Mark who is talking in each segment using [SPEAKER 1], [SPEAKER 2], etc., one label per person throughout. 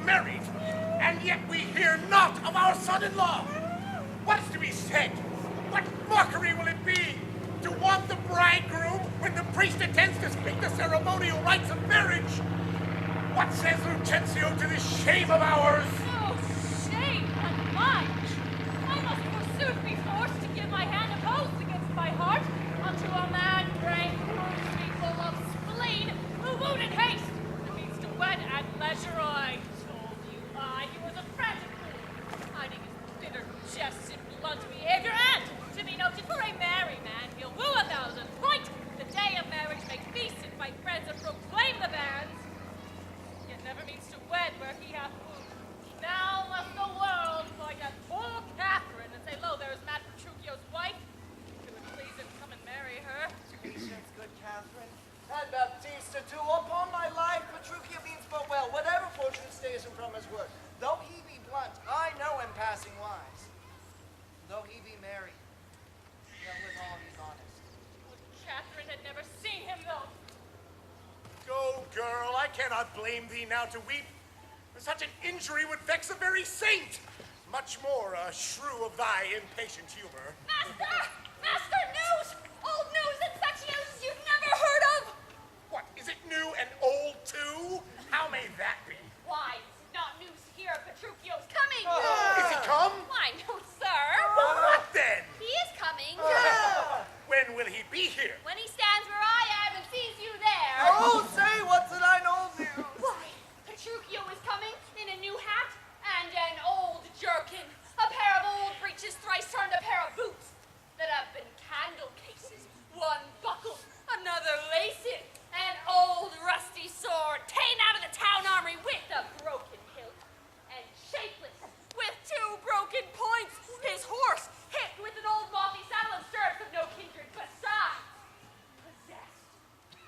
[SPEAKER 1] married, and yet we hear not of our son-in-law. What's to be said? What mockery will it be to want the bridegroom when the priest attends to speak the ceremonial rites of marriage? What says Lucentio to this shame of ours?
[SPEAKER 2] Oh, shame and mine! I must forsooth be forced to give my hand opposed against my heart unto a man brave, cruelty, full of spleen, who would in haste, and means to wed at leisure. I told you, he was a frantic fool, hiding his bitter jests in blunt behavior, and, to be noted, for a merry man, he'll woo 1,000, point the day of marriage, make feasts, invite friends, and proclaim the banns, yet never means to wed where he hath wooed. Now must the world point at poor Catherine and say, lo, there is mad Petruchio's wife. If it would please him, come and marry her.
[SPEAKER 3] Patience, good Catherine. And Baptista too. Upon my life, Petruchio means but well, whatever fortune stays him from his work. Though he be blunt, I know him passing wise. Though he be merry, yet withal he's honest.
[SPEAKER 2] Would Catherine had never seen him, though.
[SPEAKER 1] Go, girl, I cannot blame thee now to weep. For such an injury would vex a very saint. Much more a shrew of thy impatient humor.
[SPEAKER 2] Master! Master, news! Old news and such news as you've never heard of!
[SPEAKER 1] What, is it new and old too? How may that be?
[SPEAKER 2] Why, it's not news here of Petruchio's coming!
[SPEAKER 1] Is he come?
[SPEAKER 2] Why, no, sir!
[SPEAKER 1] Well, what then?
[SPEAKER 2] He is coming!
[SPEAKER 1] When will he be here?
[SPEAKER 2] When he stands where I am and sees you there!
[SPEAKER 3] Oh, say, what's it I know news?
[SPEAKER 2] Why, Petruchio is coming in a new hat and an old jerkin, a pair of old breeches thrice turned a pair of boots that have been candle cases, one buckled, another laced, an old rusty sword ta'en out of the town armory with a broken hilt, and shapeless, with 2 broken points, his horse hit with an old mothy saddle and stirrups of no kindred, besides, possessed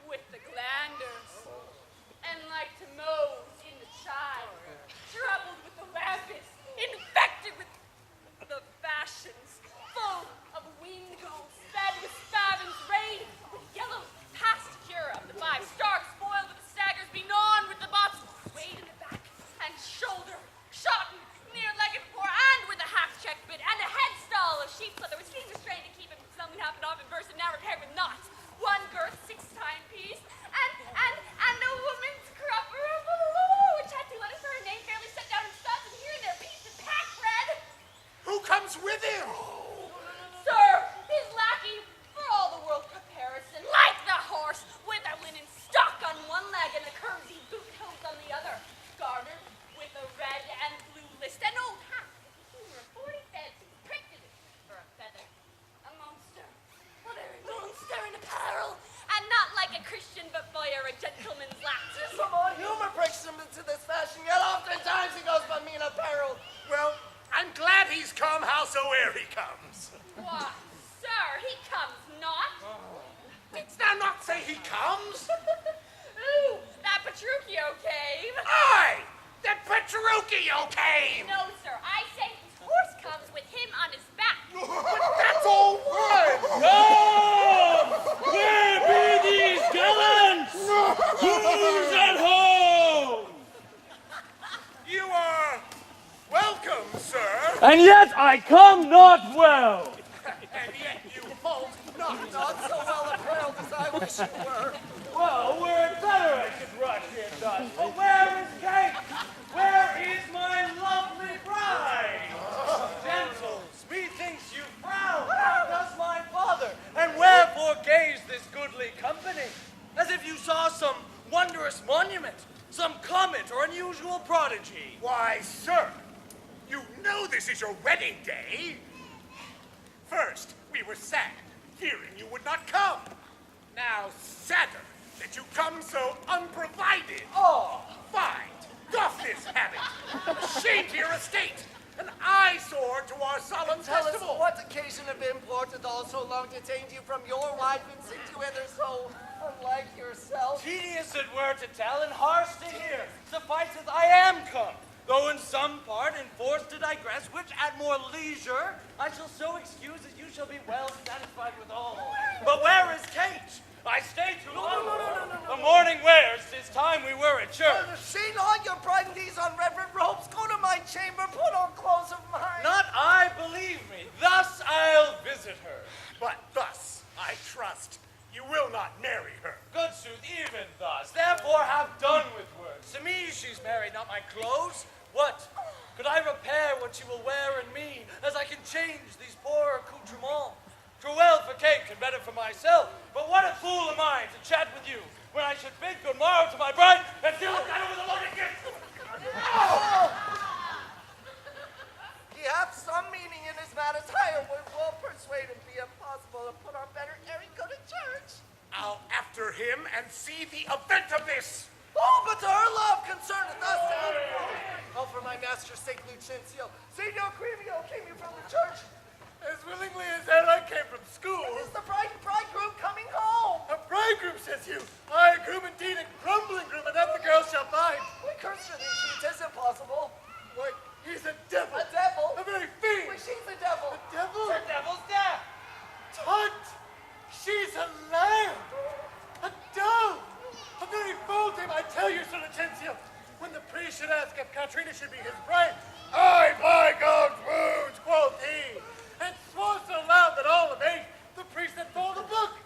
[SPEAKER 2] with the glanders, and like to Mose in the child, troubled with the rampants, infected with the fashions, full of wingold, fed with spavins, rain, with yellow past cure of the 5 stark, spoiled with the staggers, begnawn with the bots, weighed in the back and shoulder, shotten, near-legged before, and with a half-checked bit, and a headstall of sheep's leather, which seemed restrained to keep him from something happened off in verse and now repaired with knots, 1 girth 6 timepiece, and a woman's crupper, which had 2 letters for her name fairly set down in studs, and here and there piece of pack bread.
[SPEAKER 1] Who comes with him?
[SPEAKER 2] Sir, his lackey, for all the world comparison, like the horse, with a linen stock on one leg and a curvy boot hose on the other, garnered with a red and blue list, an old hat, with the humor of 40 fancies, pricked in it for a feather, a monster in apparel, and not like a Christian, but by a gentleman's lass.
[SPEAKER 3] Some odd humor breaks him into this fashion, yet oftentimes he goes by mean apparel.
[SPEAKER 1] Well, I'm glad he's come, howsoe'er he comes.
[SPEAKER 2] Why, sir, he comes not.
[SPEAKER 1] Didst thou not say he comes?
[SPEAKER 2] Ooh, that Petruchio came.
[SPEAKER 1] Aye, that Petruchio came!
[SPEAKER 2] No, sir, I say his horse comes with him on his back.
[SPEAKER 1] But that's all one!
[SPEAKER 4] Come! Where be these gallants? Who's at home?
[SPEAKER 1] You are welcome, sir.
[SPEAKER 4] And yet I come not well.
[SPEAKER 1] And yet you halt not.
[SPEAKER 3] Not so well apparelled as I wish you were.
[SPEAKER 4] Well, were it better I should rush in thus. But where is Kate? Where is my lovely bride? Gentles, methinks you frown. How does my father? And wherefore gaze this goodly company? As if you saw some wondrous monument, some comet or unusual prodigy.
[SPEAKER 1] Why, sir, you know this is your wedding day. First, we were sad, fearing you would not come. Now, sadder that you come so unprovided.
[SPEAKER 3] Oh,
[SPEAKER 1] Find, doff this habit. A shame to your estate, an eyesore to our solemn
[SPEAKER 3] tell us
[SPEAKER 1] festival.
[SPEAKER 3] what occasion of import hath all so long detained you from your wife and sent you hither so unlike yourself?
[SPEAKER 4] Tedious it were to tell, and harsh to hear. Sufficeth I am come, though in some part enforced to digress, which at more leisure I shall so excuse that you shall be well satisfied with all. But where is Kate? I stay too long. The morning wears, 'tis time we were at church.
[SPEAKER 3] Shame on your pride and these on reverent
[SPEAKER 1] But thus, I trust, you will not marry her.
[SPEAKER 4] Good sooth, even thus. Therefore have done with words. To me she's married, not my clothes. What? Could I repair what she will wear in me, as I can change these poor accoutrements? Well for cake and better for myself. But what a fool am I to chat with you, when I should bid good morrow to my bride and still look at her with a loaded gift.
[SPEAKER 3] He hath some meaning in his matters. I will persuade him, be it possible, to put on better air and go to church.
[SPEAKER 1] I'll after him and see the event of this.
[SPEAKER 3] Oh, but her love concerneth us down. Oh, for my master's sake, Lucentio. Signor Cremio came you from the church.
[SPEAKER 1] As willingly as that I came from school.
[SPEAKER 3] Is the bridegroom coming home?
[SPEAKER 1] A bridegroom, says you. I, a groom indeed, a grumbling groom, and that the girl shall find.
[SPEAKER 3] We curse her these sheets, is impossible.
[SPEAKER 1] Why, he's a devil.
[SPEAKER 3] A devil?
[SPEAKER 1] A very fiend.
[SPEAKER 3] Why, she's the devil.
[SPEAKER 1] A devil?
[SPEAKER 4] The devil's death.
[SPEAKER 1] Tut! She's a lamb. A dove. A very fool dame, I tell you, Sir Lucentio. When the priest should ask if Katrina should be his bride, "Aye, by God's wounds," quoth he, and swore so loud that all amazed, the priest let fall the book.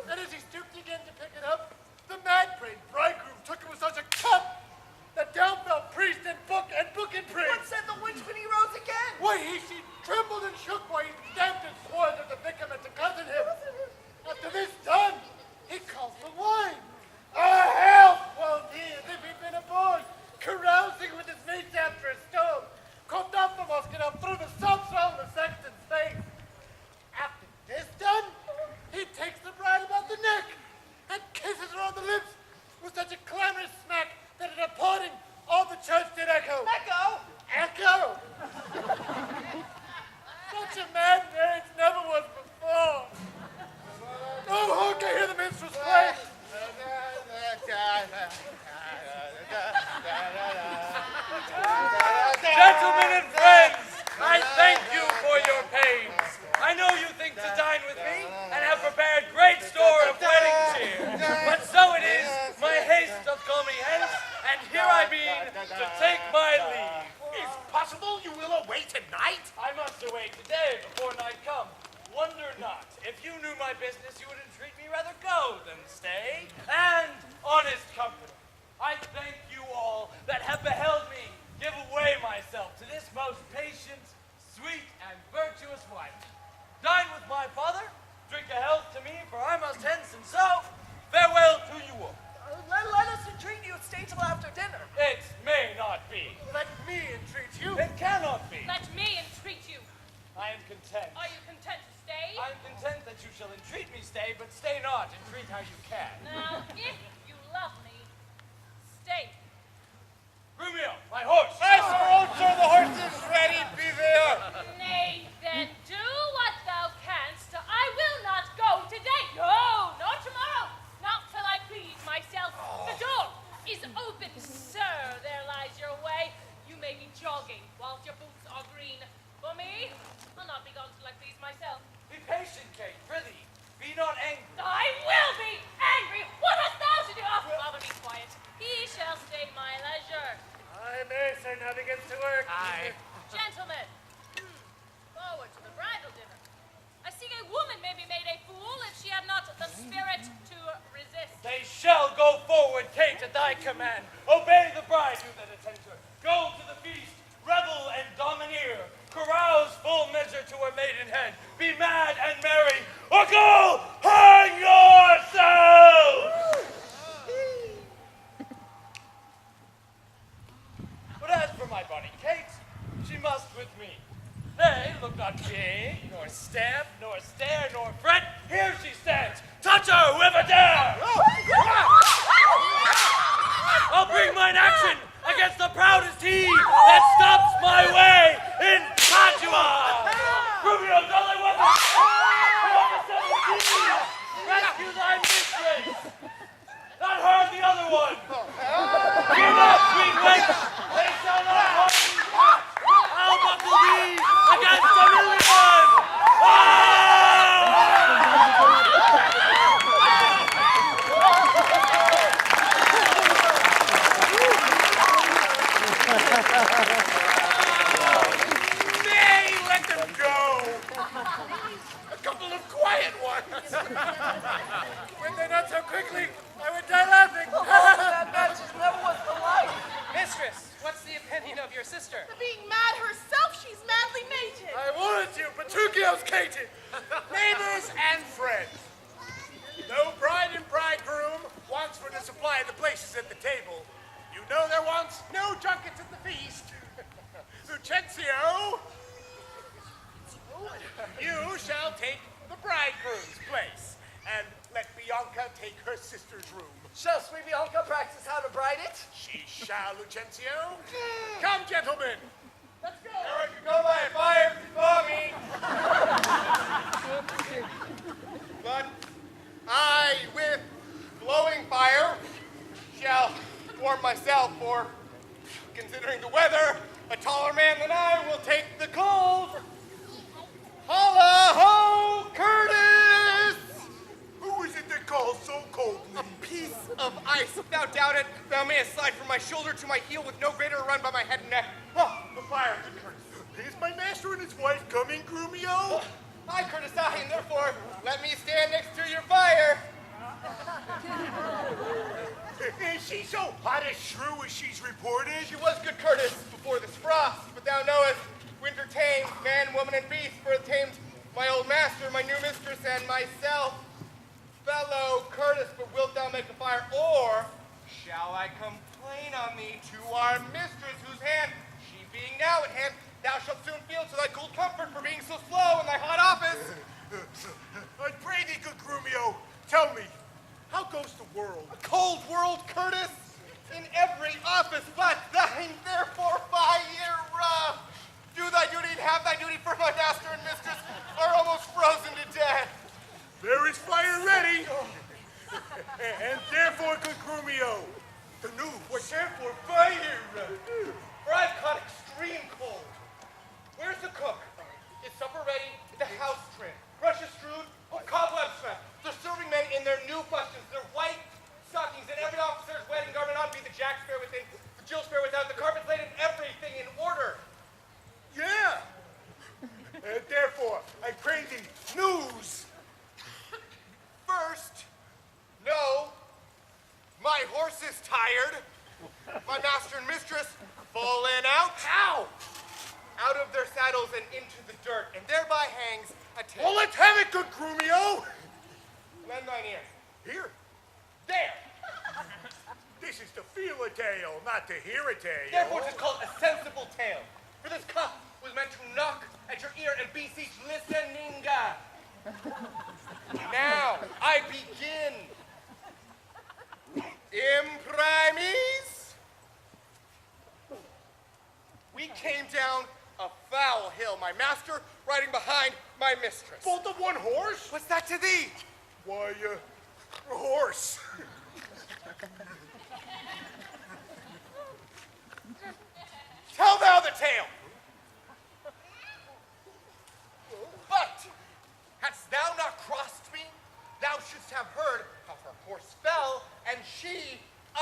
[SPEAKER 1] And as he stooped again to pick it up, the mad-brained bridegroom took it with such a cut that down fell priest and book in print.
[SPEAKER 3] What said the witch when he rose again?
[SPEAKER 1] Why, she trembled and shook while he stamped and swore that the victim had to cousin him. After this done, he called for wine. "A health," quoth he, as if he'd been a boy, carousing with his mates after a stove. Coptophamos get up through the subs round the sexton's face. After this done, he takes the bride about the neck and kisses her on the lips with such a clamorous smack that at a parting, all the church did echo.
[SPEAKER 3] Echo?
[SPEAKER 1] Echo! Such a mad marriage never was before. Oh, hark, I hear the minstrels play.
[SPEAKER 4] Gentlemen and friends, I thank you for your pains. I know you think to dine with me and have prepared great store of wedding cheer. But so it is, my haste doth call me hence, and here I mean to take my leave.
[SPEAKER 1] Is possible you will away tonight?
[SPEAKER 4] I must away today before night come. Wonder not, if you knew my business, you would entreat me rather go than stay. And honest company, I thank you all that have beheld me give away myself to this most patient, sweet, and virtuous wife. Dine with my father, drink a health to me, for I must hence, and so, farewell to you all.
[SPEAKER 3] Let us entreat you to stay till after dinner.
[SPEAKER 4] It may not be.
[SPEAKER 1] Let me entreat you.
[SPEAKER 4] It cannot be.
[SPEAKER 2] Let me entreat you.
[SPEAKER 4] I am content.
[SPEAKER 2] Are you content to stay?
[SPEAKER 4] I am content that you shall entreat me stay, but stay not, entreat how you can.
[SPEAKER 2] Now, if you love me, stay.
[SPEAKER 4] Romeo, my horse!
[SPEAKER 1] Sir, the horse is ready, be there.
[SPEAKER 2] Nay, then do what thou canst. I will not go today. No, not tomorrow. Not till I please myself. The door is open, sir. There lies your way. You may be jogging whilst your boots are green. For me, I'll not be gone till I please myself.
[SPEAKER 4] Be patient, Kate, prithee. Be not angry.
[SPEAKER 2] I will be angry. What hast thou to do? Oh, father, be quiet. He shall stay my leisure.
[SPEAKER 1] I may, sir, now begins to work.
[SPEAKER 4] Aye.
[SPEAKER 2] Gentlemen, forward to the bridal dinner. I see a woman may be made a fool if she have not the spirit to resist.
[SPEAKER 4] They shall go forward, Kate, at thy command. Obey the bride, you that attend to her. Go to the feast, revel and domineer. Carouse full measure to her maidenhead. Be mad and merry, or go hang yourselves! But as for my bonny Kate, she must with me. Nay, look not big, nor stamp, nor stare, nor fret. Here she stands. Touch her, whoever dare! I'll bring mine action against the proudest he that stops my way in Padua! Rubio, don't let weapon! Rescue thy mistress! Not her, the other one! Give up, sweet wench! They shall not harm you! I'll buckle thee against a million!
[SPEAKER 1] Nay, let them go. quiet ones. When they're not so quickly, I would die laughing.
[SPEAKER 3] That matches never was polite.
[SPEAKER 5] Mistress, what's the opinion of your sister?
[SPEAKER 6] Being mad herself, she's madly mated.
[SPEAKER 1] I warned you, Petruchio's cated. Neighbors and friends. No bride and bridegroom wants for to supply the places at the table. You know there wants no junkets at the feast. Lucentio, you shall take the bridegroom's place, and let Bianca take her sister's room.
[SPEAKER 3] Shall sweet Bianca practice how to bride it?
[SPEAKER 1] She shall, Lucentio. Come, gentlemen. Let's go.
[SPEAKER 4] Eric, go by fire before me. But I, with glowing fire, shall warm myself, for, considering the weather, a taller man than I will take the cold. Holla ho, Curtis!
[SPEAKER 1] Who is it that calls so coldly?
[SPEAKER 4] Piece of ice. If thou doubt it, thou mayest slide from my shoulder to my heel with no greater run by my head and neck. Oh, the fire, good Curtis.
[SPEAKER 1] Is my master and his wife coming, Grumio?
[SPEAKER 4] I, Curtis, I, and therefore, let me stand next to your fire.
[SPEAKER 1] Is she so hot as Shrew as she's reported?
[SPEAKER 4] She was good, Curtis, before this frost, but thou knowest, winter tamed man, woman, and beast, for it tamed my old master, my new mistress, and myself. Fellow Curtis, but wilt thou make a fire, or shall I complain on thee to our mistress, whose hand, she being now at hand, thou shalt soon feel to thy cold comfort for being so slow in thy hot office?
[SPEAKER 1] I pray thee, good Grumio, tell me, how goes the world?
[SPEAKER 4] A cold world, Curtis, in every office but thine, therefore fire rough. Do thy duty and have thy duty, for my master and mistress are almost frozen to death.
[SPEAKER 1] There is fire ready. And therefore, good Grumio, the news.
[SPEAKER 4] What therefore fire? For I've caught extreme cold. Where's the cook? Is supper ready? Is the house trimmed? Brushes strewed? Or cobwebs swept? The serving men in their new fustians, their white stockings, and every officer's wedding garment on, be the jack spare within, the Jill spare without, the carpets laid, and everything in order.
[SPEAKER 1] Yeah. And therefore, I pray thee, news.
[SPEAKER 4] First, no, my horse is tired. My master and mistress fallen out.
[SPEAKER 1] How?
[SPEAKER 4] Out of their saddles and into the dirt, and thereby hangs a tail.
[SPEAKER 1] Well, let's have it, good Grumio.
[SPEAKER 4] Lend thine ear.
[SPEAKER 1] Here.
[SPEAKER 4] There.
[SPEAKER 1] This is to feel a tale, not to hear a tale.
[SPEAKER 4] Therefore, 'tis called a sensible tale. For this cup was meant to knock at your ear and beseech listening. Now, I begin. Imprimis. We came down a foul hill, my master riding behind my mistress.
[SPEAKER 1] Both of one horse?
[SPEAKER 4] What's that to thee?
[SPEAKER 1] Why, a horse.
[SPEAKER 4] Tell thou the tale. But, hadst thou not crossed me, thou shouldst have heard how her horse fell, and she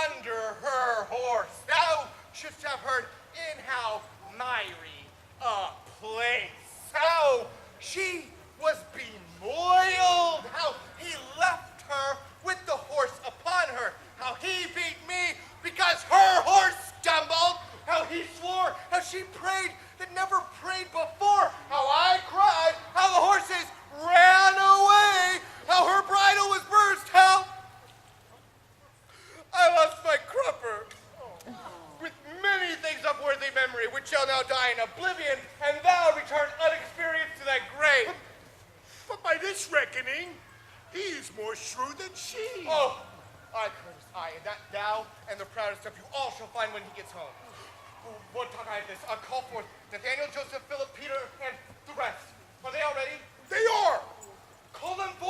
[SPEAKER 4] under her horse. Thou shouldst have heard in how miry a place, how she was bemoiled, how he left her with the horse upon her, how he beat me because her horse stumbled, how he swore, how she prayed that never prayed before, how I cried, how the horses ran away, how her bridle was burst, how I lost my crupper. With many things of worthy memory, which shall now die in oblivion, and thou return unexperienced to thy grave.
[SPEAKER 1] But by this reckoning, he is more shrewd than she.
[SPEAKER 4] Oh, I, Curtis, I, and that thou and the proudest of you all shall find when he gets home. What talk I have this? I'll call forth Nathaniel, Joseph, Philip, Peter, and the rest. Are they all ready?
[SPEAKER 1] They are.
[SPEAKER 4] Call them forth.